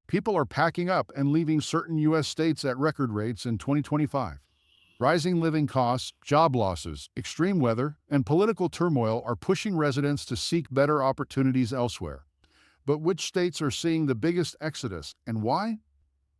People are packing up and leaving certain U.S. states at record rates in 2025. Rising living costs, job losses, extreme weather, and political turmoil are pushing residents to seek better opportunities elsewhere. But which states are seeing the biggest exodus and why?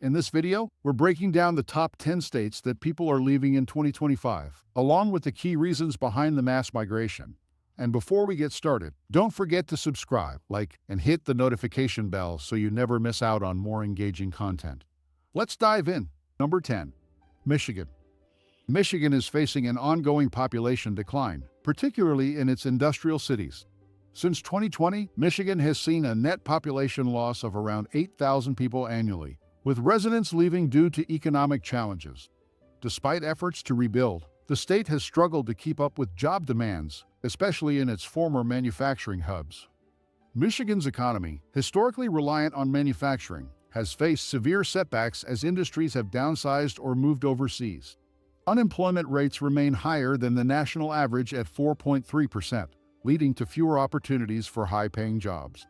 In this video, we're breaking down the top 10 states that people are leaving in 2025, along with the key reasons behind the mass migration. And before we get started, don't forget to subscribe, like, and hit the notification bell so you never miss out on more engaging content. Let's dive in. Number 10. Michigan. Michigan is facing an ongoing population decline, particularly in its industrial cities. Since 2020, Michigan has seen a net population loss of around 8,000 people annually, with residents leaving due to economic challenges. Despite efforts to rebuild, the state has struggled to keep up with job demands, especially in its former manufacturing hubs. Michigan's economy, historically reliant on manufacturing, has faced severe setbacks as industries have downsized or moved overseas. Unemployment rates remain higher than the national average at 4.3%, leading to fewer opportunities for high-paying jobs.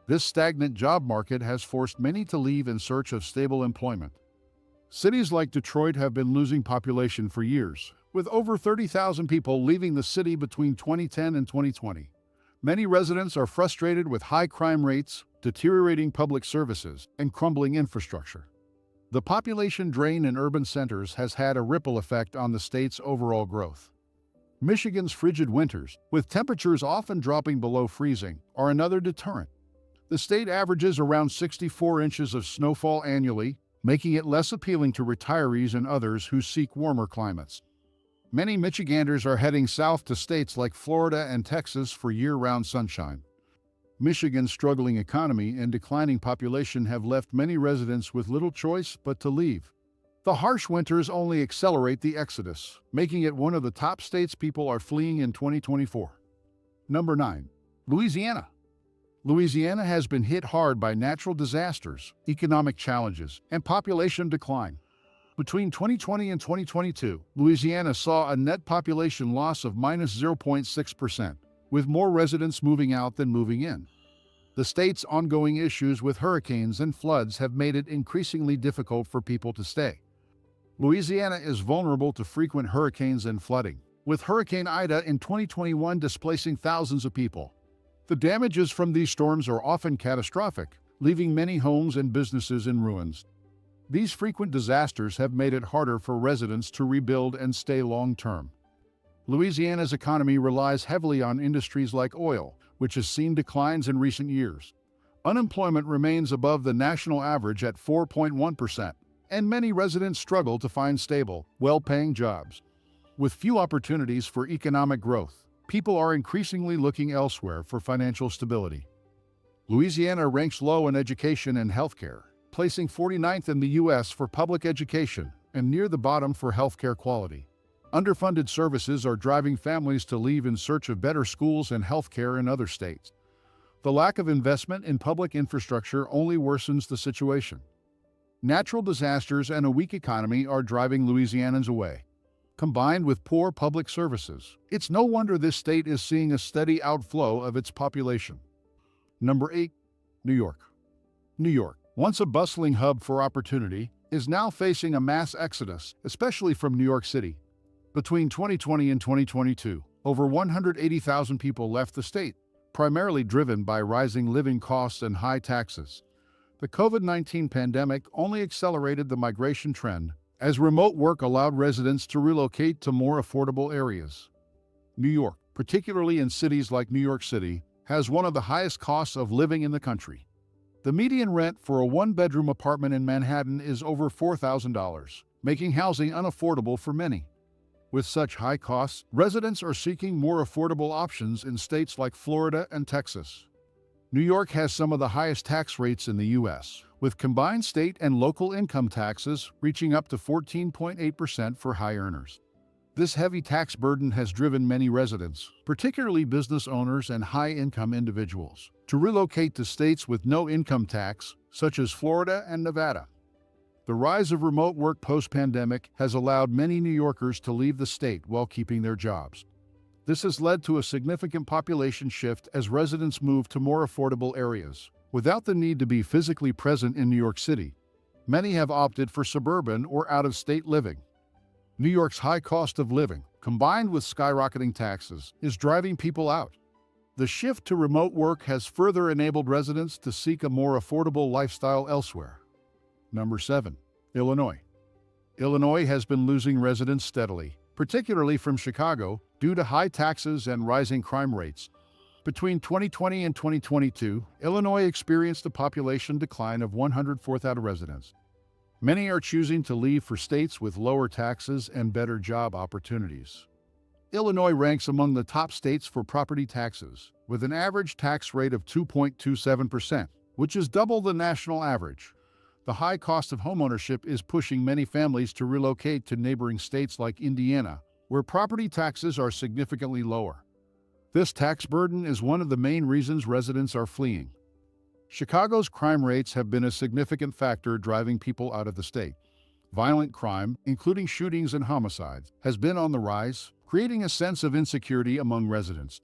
This stagnant job market has forced many to leave in search of stable employment. Cities like Detroit have been losing population for years, with over 30,000 people leaving the city between 2010 and 2020. Many residents are frustrated with high crime rates, deteriorating public services, and crumbling infrastructure. The population drain in urban centers has had a ripple effect on the state's overall growth. Michigan's frigid winters, with temperatures often dropping below freezing, are another deterrent. The state averages around 64 inches of snowfall annually, making it less appealing to retirees and others who seek warmer climates. Many Michiganders are heading south to states like Florida and Texas for year-round sunshine. Michigan's struggling economy and declining population have left many residents with little choice but to leave. The harsh winters only accelerate the exodus, making it one of the top states people are fleeing in 2024. Number 9. Louisiana. Louisiana has been hit hard by natural disasters, economic challenges, and population decline. Between 2020 and 2022, Louisiana saw a net population loss of -0.6%, with more residents moving out than moving in. The state's ongoing issues with hurricanes and floods have made it increasingly difficult for people to stay. Louisiana is vulnerable to frequent hurricanes and flooding, with Hurricane Ida in 2021 displacing thousands of people. The damages from these storms are often catastrophic, leaving many homes and businesses in ruins. These frequent disasters have made it harder for residents to rebuild and stay long-term. Louisiana's economy relies heavily on industries like oil, which has seen declines in recent years. Unemployment remains above the national average at 4.1%, and many residents struggle to find stable, well-paying jobs. With few opportunities for economic growth, people are increasingly looking elsewhere for financial stability. Louisiana ranks low in education and healthcare, placing 49th in the U.S. for public education and near the bottom for healthcare quality. Underfunded services are driving families to leave in search of better schools and healthcare in other states. The lack of investment in public infrastructure only worsens the situation. Natural disasters and a weak economy are driving Louisianans away. Combined with poor public services, it's no wonder this state is seeing a steady outflow of its population. Number 8. New York. New York, once a bustling hub for opportunity, is now facing a mass exodus, especially from New York City. Between 2020 and 2022, over 180,000 people left the state, primarily driven by rising living costs and high taxes. The COVID-19 pandemic only accelerated the migration trend, as remote work allowed residents to relocate to more affordable areas. New York, particularly in cities like New York City, has one of the highest costs of living in the country. The median rent for a one-bedroom apartment in Manhattan is over $4,000, making housing unaffordable for many. With such high costs, residents are seeking more affordable options in states like Florida and Texas. New York has some of the highest tax rates in the U.S., with combined state and local income taxes reaching up to 14.8% for high earners. This heavy tax burden has driven many residents, particularly business owners and high-income individuals, to relocate to states with no income tax, such as Florida and Nevada. The rise of remote work post-pandemic has allowed many New Yorkers to leave the state while keeping their jobs. This has led to a significant population shift as residents move to more affordable areas, Without the need to be physically present in New York City, many have opted for suburban or out-of-state living. New York's high cost of living, combined with skyrocketing taxes, is driving people out. The shift to remote work has further enabled residents to seek a more affordable lifestyle elsewhere. Number 7. Illinois. Illinois has been losing residents steadily, particularly from Chicago, due to high taxes and rising crime rates. Between 2020 and 2022, Illinois experienced a population decline of 104,000 residents. Many are choosing to leave for states with lower taxes and better job opportunities. Illinois ranks among the top states for property taxes, with an average tax rate of 2.27%, which is double the national average. The high cost of homeownership is pushing many families to relocate to neighboring states like Indiana, where property taxes are significantly lower. This tax burden is one of the main reasons residents are fleeing. Chicago's crime rates have been a significant factor driving people out of the state. Violent crime, including shootings and homicides, has been on the rise, creating a sense of insecurity among residents.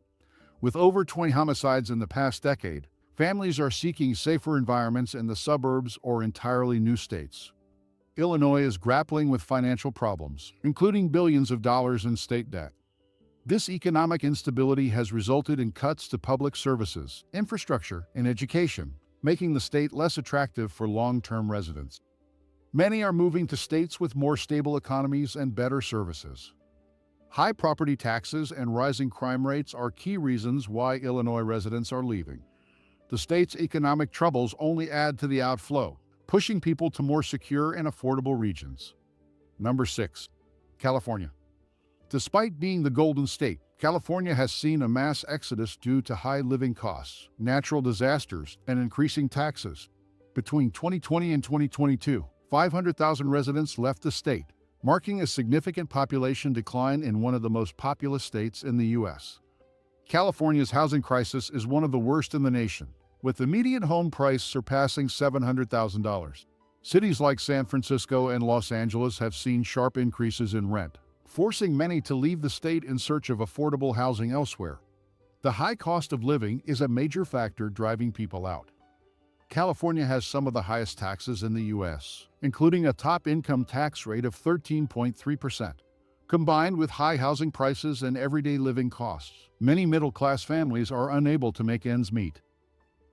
With over 20 homicides in the past decade, families are seeking safer environments in the suburbs or entirely new states. Illinois is grappling with financial problems, including billions of dollars in state debt. This economic instability has resulted in cuts to public services, infrastructure, and education, making the state less attractive for long-term residents. Many are moving to states with more stable economies and better services. High property taxes and rising crime rates are key reasons why Illinois residents are leaving. The state's economic troubles only add to the outflow, pushing people to more secure and affordable regions. Number 6. California. Despite being the Golden State, California has seen a mass exodus due to high living costs, natural disasters, and increasing taxes. Between 2020 and 2022, 500,000 residents left the state, marking a significant population decline in one of the most populous states in the U.S. California's housing crisis is one of the worst in the nation, with the median home price surpassing $700,000. Cities like San Francisco and Los Angeles have seen sharp increases in rent, forcing many to leave the state in search of affordable housing elsewhere. The high cost of living is a major factor driving people out. California has some of the highest taxes in the U.S., including a top income tax rate of 13.3%. Combined with high housing prices and everyday living costs, many middle-class families are unable to make ends meet.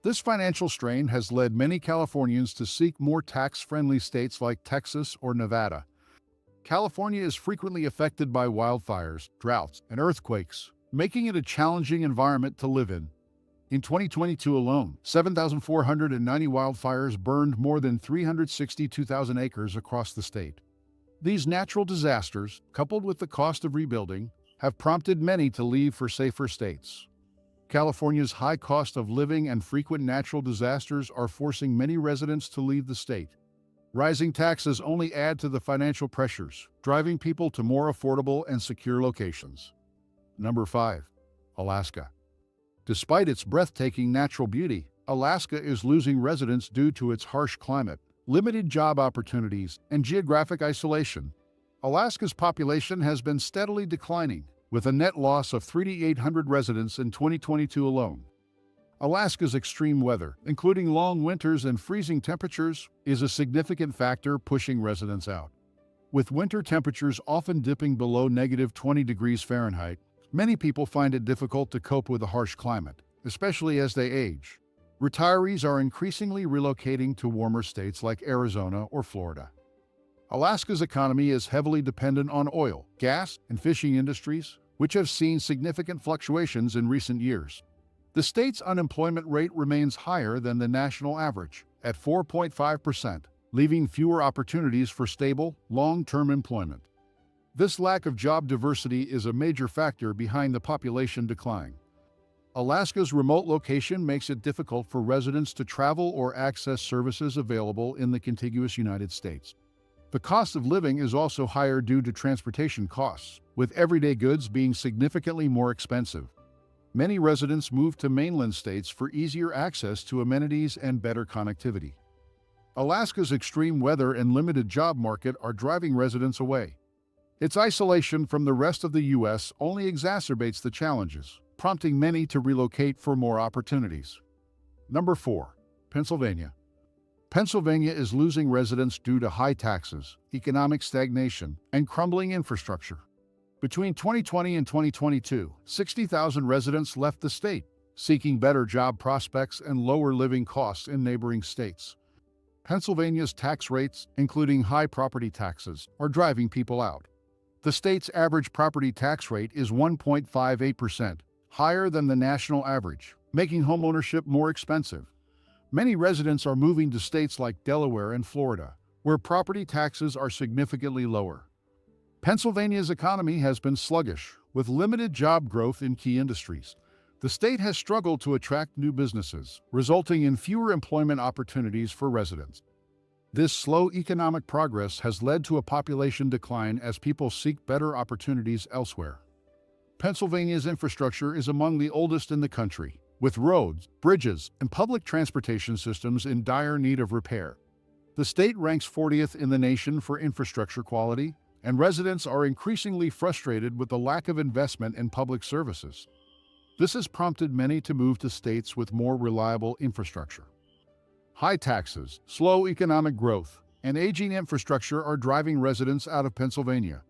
This financial strain has led many Californians to seek more tax-friendly states like Texas or Nevada. California is frequently affected by wildfires, droughts, and earthquakes, making it a challenging environment to live in. In 2022 alone, 7,490 wildfires burned more than 362,000 acres across the state. These natural disasters, coupled with the cost of rebuilding, have prompted many to leave for safer states. California's high cost of living and frequent natural disasters are forcing many residents to leave the state. Rising taxes only add to the financial pressures, driving people to more affordable and secure locations. Number 5. Alaska. Despite its breathtaking natural beauty, Alaska is losing residents due to its harsh climate, limited job opportunities, and geographic isolation. Alaska's population has been steadily declining, with a net loss of 3,800 residents in 2022 alone. Alaska's extreme weather, including long winters and freezing temperatures, is a significant factor pushing residents out. With winter temperatures often dipping below -20 degrees Fahrenheit, many people find it difficult to cope with a harsh climate, especially as they age. Retirees are increasingly relocating to warmer states like Arizona or Florida. Alaska's economy is heavily dependent on oil, gas, and fishing industries, which have seen significant fluctuations in recent years. The state's unemployment rate remains higher than the national average, at 4.5%, leaving fewer opportunities for stable, long-term employment. This lack of job diversity is a major factor behind the population decline. Alaska's remote location makes it difficult for residents to travel or access services available in the contiguous United States. The cost of living is also higher due to transportation costs, with everyday goods being significantly more expensive. Many residents move to mainland states for easier access to amenities and better connectivity. Alaska's extreme weather and limited job market are driving residents away. Its isolation from the rest of the U.S. only exacerbates the challenges, prompting many to relocate for more opportunities. Number 4. Pennsylvania. Pennsylvania is losing residents due to high taxes, economic stagnation, and crumbling infrastructure. Between 2020 and 2022, 60,000 residents left the state, seeking better job prospects and lower living costs in neighboring states. Pennsylvania's tax rates, including high property taxes, are driving people out. The state's average property tax rate is 1.58%, higher than the national average, making homeownership more expensive. Many residents are moving to states like Delaware and Florida, where property taxes are significantly lower. Pennsylvania's economy has been sluggish, with limited job growth in key industries. The state has struggled to attract new businesses, resulting in fewer employment opportunities for residents. This slow economic progress has led to a population decline as people seek better opportunities elsewhere. Pennsylvania's infrastructure is among the oldest in the country, with roads, bridges, and public transportation systems in dire need of repair. The state ranks 40th in the nation for infrastructure quality, and residents are increasingly frustrated with the lack of investment in public services. This has prompted many to move to states with more reliable infrastructure. High taxes, slow economic growth, and aging infrastructure are driving residents out of Pennsylvania.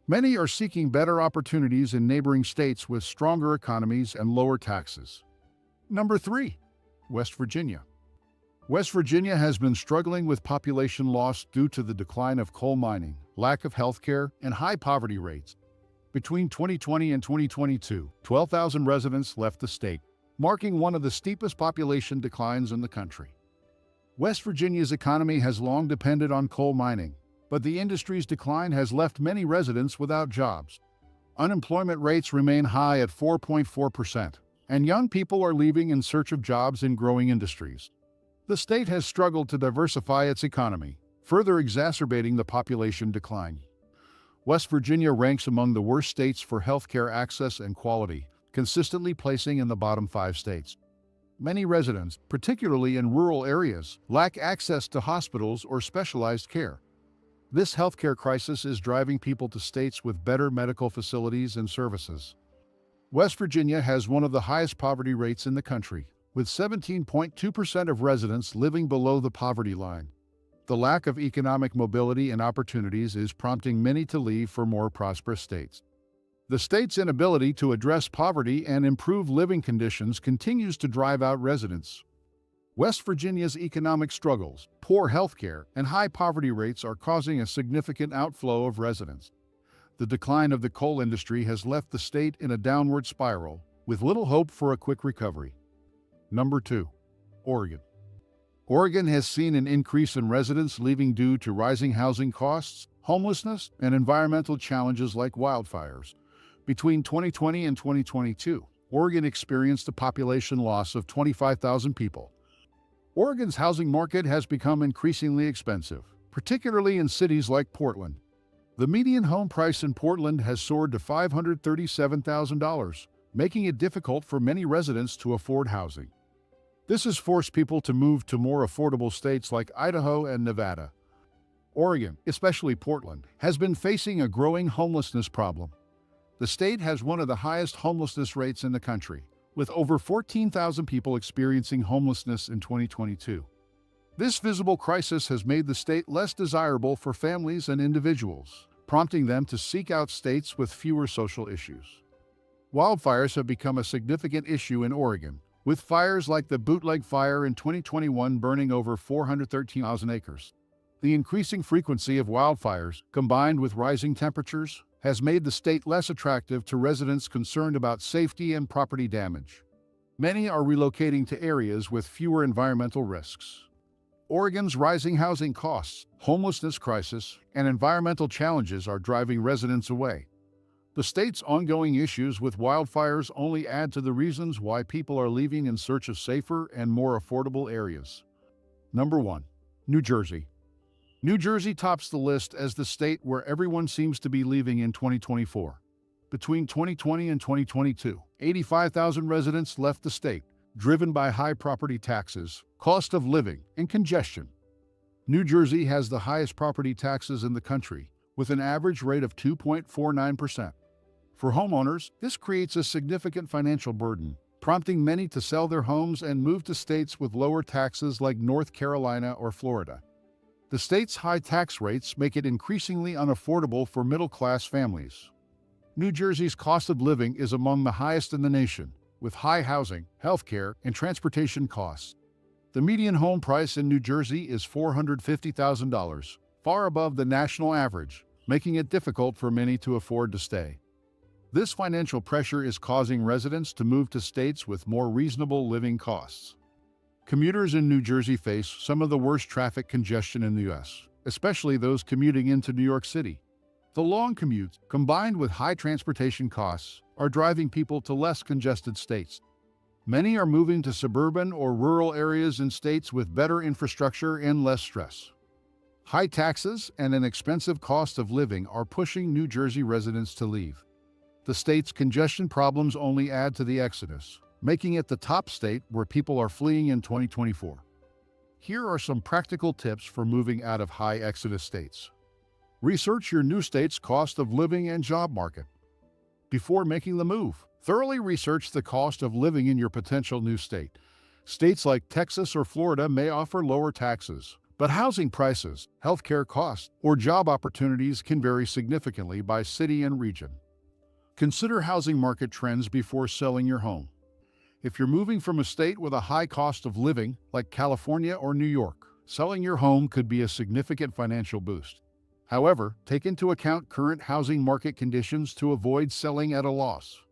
Many are seeking better opportunities in neighboring states with stronger economies and lower taxes. Number 3. West Virginia. West Virginia has been struggling with population loss due to the decline of coal mining, lack of health care, and high poverty rates. Between 2020 and 2022, 12,000 residents left the state, marking one of the steepest population declines in the country. West Virginia's economy has long depended on coal mining, but the industry's decline has left many residents without jobs. Unemployment rates remain high at 4.4%, and young people are leaving in search of jobs in growing industries. The state has struggled to diversify its economy, further exacerbating the population decline. West Virginia ranks among the worst states for healthcare access and quality, consistently placing in the bottom 5 states. Many residents, particularly in rural areas, lack access to hospitals or specialized care. This healthcare crisis is driving people to states with better medical facilities and services. West Virginia has one of the highest poverty rates in the country, with 17.2% of residents living below the poverty line. The lack of economic mobility and opportunities is prompting many to leave for more prosperous states. The state's inability to address poverty and improve living conditions continues to drive out residents. West Virginia's economic struggles, poor health care, and high poverty rates are causing a significant outflow of residents. The decline of the coal industry has left the state in a downward spiral, with little hope for a quick recovery. Number 2. Oregon. Oregon has seen an increase in residents leaving due to rising housing costs, homelessness, and environmental challenges like wildfires. Between 2020 and 2022, Oregon experienced a population loss of 25,000 people. Oregon's housing market has become increasingly expensive, particularly in cities like Portland. The median home price in Portland has soared to $537,000, making it difficult for many residents to afford housing. This has forced people to move to more affordable states like Idaho and Nevada. Oregon, especially Portland, has been facing a growing homelessness problem. The state has one of the highest homelessness rates in the country, with over 14,000 people experiencing homelessness in 2022. This visible crisis has made the state less desirable for families and individuals, prompting them to seek out states with fewer social issues. Wildfires have become a significant issue in Oregon, with fires like the Bootleg Fire in 2021 burning over 413,000 acres. The increasing frequency of wildfires, combined with rising temperatures, has made the state less attractive to residents concerned about safety and property damage. Many are relocating to areas with fewer environmental risks. Oregon's rising housing costs, homelessness crisis, and environmental challenges are driving residents away. The state's ongoing issues with wildfires only add to the reasons why people are leaving in search of safer and more affordable areas. Number 1. New Jersey. New Jersey tops the list as the state where everyone seems to be leaving in 2024. Between 2020 and 2022, 85,000 residents left the state, driven by high property taxes, cost of living, and congestion. New Jersey has the highest property taxes in the country, with an average rate of 2.49%. For homeowners, this creates a significant financial burden, prompting many to sell their homes and move to states with lower taxes like North Carolina or Florida. The state's high tax rates make it increasingly unaffordable for middle-class families. New Jersey's cost of living is among the highest in the nation, with high housing, healthcare, and transportation costs. The median home price in New Jersey is $450,000, far above the national average, making it difficult for many to afford to stay. This financial pressure is causing residents to move to states with more reasonable living costs. Commuters in New Jersey face some of the worst traffic congestion in the U.S., especially those commuting into New York City. The long commutes, combined with high transportation costs, are driving people to less congested states. Many are moving to suburban or rural areas in states with better infrastructure and less stress. High taxes and an expensive cost of living are pushing New Jersey residents to leave. The state's congestion problems only add to the exodus, making it the top state where people are fleeing in 2024. Here are some practical tips for moving out of high exodus states. Research your new state's cost of living and job market. Before making the move, thoroughly research the cost of living in your potential new state. States like Texas or Florida may offer lower taxes, but housing prices, healthcare costs, or job opportunities can vary significantly by city and region. Consider housing market trends before selling your home. If you're moving from a state with a high cost of living, like California or New York, selling your home could be a significant financial boost. However, take into account current housing market conditions to avoid selling at a loss.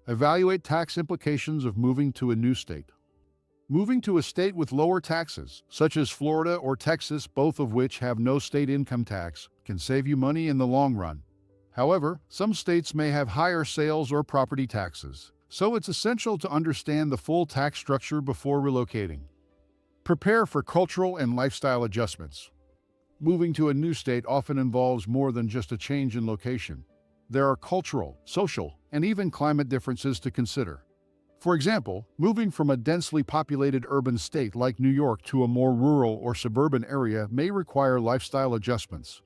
Evaluate tax implications of moving to a new state. Moving to a state with lower taxes, such as Florida or Texas, both of which have no state income tax, can save you money in the long run. However, some states may have higher sales or property taxes, so it's essential to understand the full tax structure before relocating. Prepare for cultural and lifestyle adjustments. Moving to a new state often involves more than just a change in location. There are cultural, social, and even climate differences to consider. For example, moving from a densely populated urban state like New York to a more rural or suburban area may require lifestyle adjustments.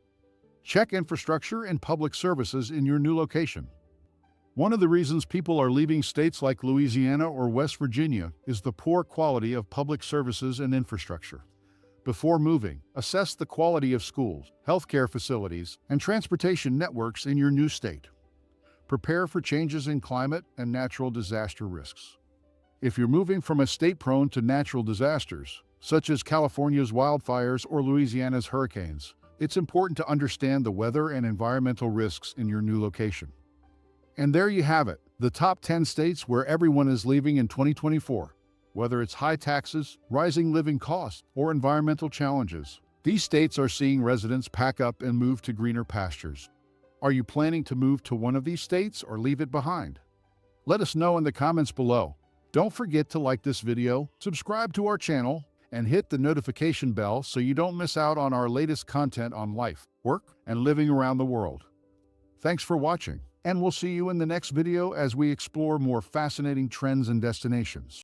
Check infrastructure and public services in your new location. One of the reasons people are leaving states like Louisiana or West Virginia is the poor quality of public services and infrastructure. Before moving, assess the quality of schools, healthcare facilities, and transportation networks in your new state. Prepare for changes in climate and natural disaster risks. If you're moving from a state prone to natural disasters, such as California's wildfires or Louisiana's hurricanes, it's important to understand the weather and environmental risks in your new location. And there you have it, the top 10 states where everyone is leaving in 2024. Whether it's high taxes, rising living costs, or environmental challenges, these states are seeing residents pack up and move to greener pastures. Are you planning to move to one of these states or leave it behind? Let us know in the comments below. Don't forget to like this video, subscribe to our channel, and hit the notification bell so you don't miss out on our latest content on life, work, and living around the world. Thanks for watching, and we'll see you in the next video as we explore more fascinating trends and destinations.